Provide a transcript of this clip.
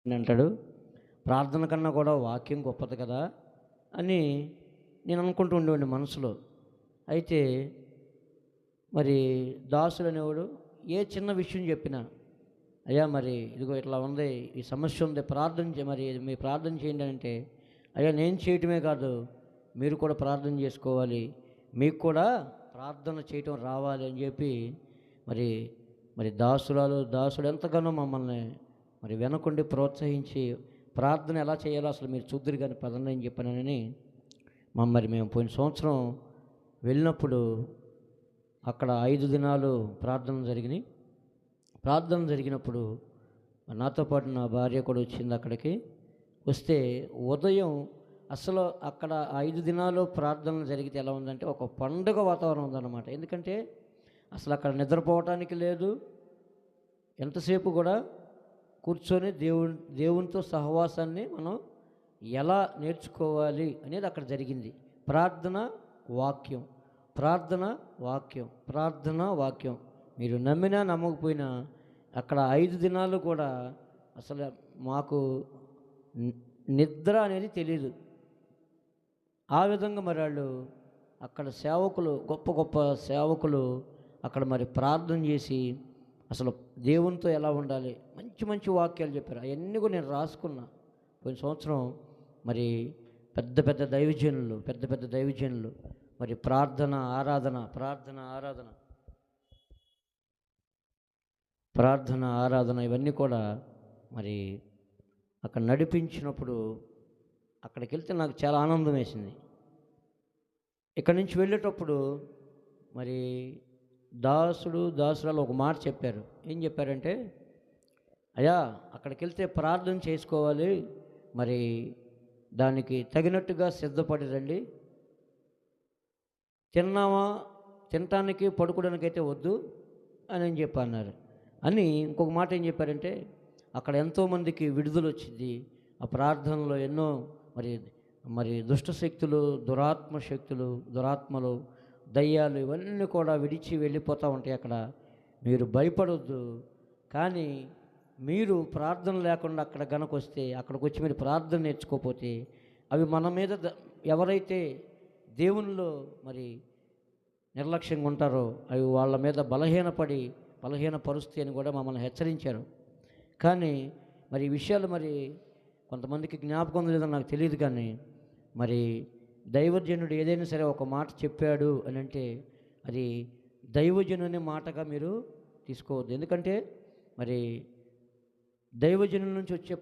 అని అంటాడు, ప్రార్థన కన్నా కూడా వాక్యం గొప్పది కదా అని నేను అనుకుంటూ ఉండేవాడిని మనసులో. అయితే మరి దాసుడు అనేవాడు ఏ చిన్న విషయం చెప్పినా, అయ్యా మరి ఇదిగో ఇట్లా ఉంది, ఈ సమస్య ఉంది, ప్రార్థన మరి మీరు ప్రార్థన చేయండి అంటే, అయ్యా నేను చేయటమే కాదు మీరు కూడా ప్రార్థన చేసుకోవాలి, మీకు కూడా ప్రార్థన చేయటం రావాలి అని చెప్పి మరి మరి దాసుడు ఎంతగానో మమ్మల్ని మరి వెనకుండి ప్రోత్సహించి ప్రార్థన ఎలా చేయాలో అసలు మీరు చూద్దురు కానీ పదండి అని చెప్పానని మరి మేము పోయిన సంవత్సరం వెళ్ళినప్పుడు అక్కడ 5 దినాలు ప్రార్థన జరిగినాయి. ప్రార్థన జరిగినప్పుడు నాతో పాటు నా భార్య కూడా వచ్చింది అక్కడికి. వస్తే ఉదయం అసలు అక్కడ 5 దినాలు ప్రార్థనలు జరిగితే ఎలా ఉందంటే ఒక పండుగ వాతావరణం ఉందన్నమాట. ఎందుకంటే అసలు అక్కడ నిద్రపోవటానికి లేదు, ఎంతసేపు కూడా కూర్చొని దేవునితో సహవాసాన్ని మనం ఎలా నేర్చుకోవాలి అనేది అక్కడ జరిగింది. ప్రార్థన వాక్యం, ప్రార్థన వాక్యం, ప్రార్థన వాక్యం. మీరు నమ్మినా నమ్మకపోయినా అక్కడ 5 దినాలు కూడా అసలు మాకు నిద్ర అనేది తెలియదు. ఆ విధంగా మరి వాళ్ళు అక్కడ సేవకులు, గొప్ప గొప్ప సేవకులు అక్కడ మరి ప్రార్థన చేసి అసలు దేవునితో ఎలా ఉండాలి, మంచి మంచి వాక్యాలు చెప్పారు. అవన్నీ కూడా నేను రాసుకున్నా. పోయిన సంవత్సరం మరి పెద్ద పెద్ద దైవజనులు మరి ప్రార్థన ఆరాధన ఇవన్నీ కూడా మరి అక్కడ నడిపించినప్పుడు అక్కడికి వెళ్తే నాకు చాలా ఆనందం వేసింది. ఇక్కడి నుంచి వెళ్ళేటప్పుడు మరి దాసురాలు ఒక మాట చెప్పారు. ఏం చెప్పారంటే, అయ్యా అక్కడికి వెళ్తే ప్రార్థన చేసుకోవాలి, మరి దానికి తగినట్టుగా సిద్ధపడి రండి, తినటానికి పడుకోవడానికి అయితే వద్దు అని చెప్పి అన్నారు. అని ఇంకొక మాట ఏం చెప్పారంటే, అక్కడ ఎంతోమందికి విడుదల వచ్చింది, ఆ ప్రార్థనలో ఎన్నో మరి దుష్ట శక్తులు, దురాత్మలు, దయ్యాలు ఇవన్నీ కూడా విడిచి వెళ్ళిపోతూ ఉంటాయి. అక్కడ మీరు భయపడొద్దు, కానీ మీరు ప్రార్థన లేకుండా అక్కడ గనక వస్తే, అక్కడికి వచ్చి మీరు ప్రార్థన నేర్చుకోకపోతే అవి మన మీద ఎవరైతే దేవునిలో మరి నిర్లక్ష్యంగా ఉంటారో అవి వాళ్ళ మీద బలహీనపరుస్తాయి అని కూడా మమ్మల్ని హెచ్చరించారు. కానీ మరి ఈ విషయాలు మరి కొంతమందికి జ్ఞాపకం లేదని నాకు తెలియదు. కానీ మరి దైవజనుడు ఏదైనా సరే ఒక మాట చెప్పాడు అని అంటే అది దైవజనుని మాటగా మీరు తీసుకోవద్దు. ఎందుకంటే మరి దైవజనుల నుంచి వచ్చే